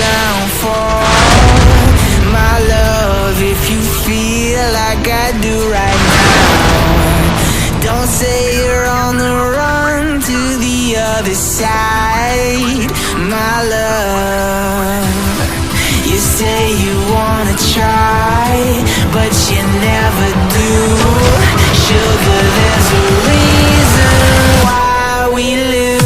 downfall. My love, if you feel like I do right now, don't say you're on the run to the other side. My love, you say you wanna try, but you never do. Sugar, there's a reason why we lose.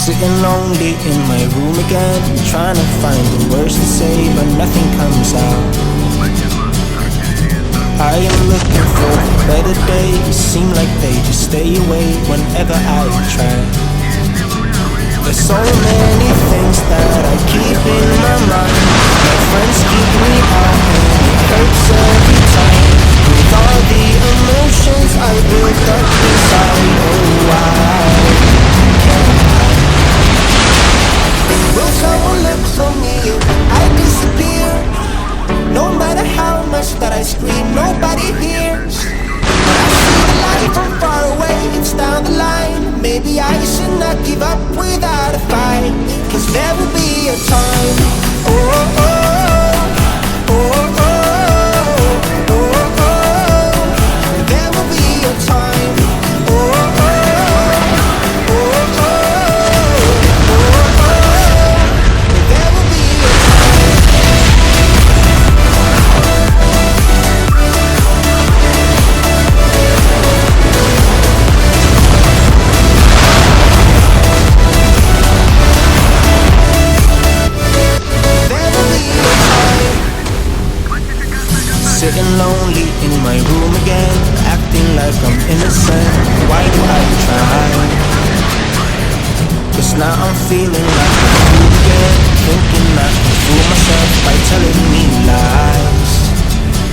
Sitting lonely in my room again, trying to find the words to say, but nothing comes out. I am looking for better days, seem like they just stay away whenever I try. There's so many things that I keep in my mind. My friends keep me out and it hurts every time. With all the emotions I built up inside, oh why can't I Cause now I'm feeling like a fool again, thinking I can fool myself by telling me lies.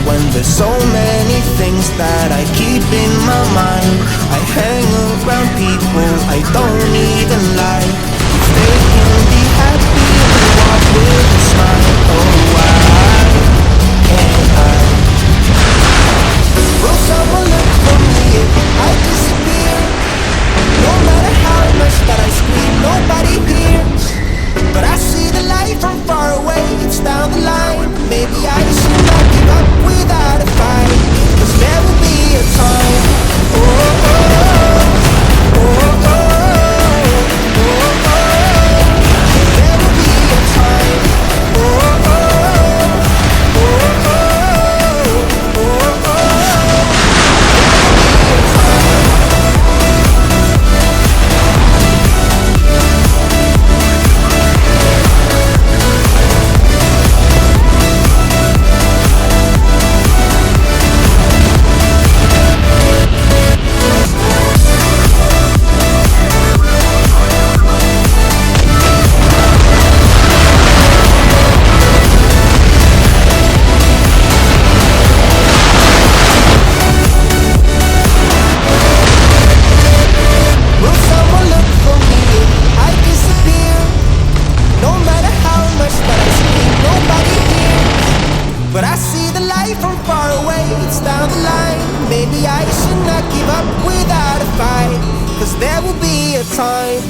When there's so many things that I keep in my mind, I hang around people I don't even like. If they can be happy and walk with a smile, oh why can't I? Will someone look for me if I disappear? No matter how much that I scream, nobody hears. But I see the light from far away, it's down the line. Maybe I should not give up without a fight, cause there will be a time. Oh, oh, oh, oh, oh, oh, oh. There will be a time. Oh, oh, oh, oh, oh, oh, oh. But I see the light from far away, it's down the line. Maybe I should not give up without a fight, cause there will be a time.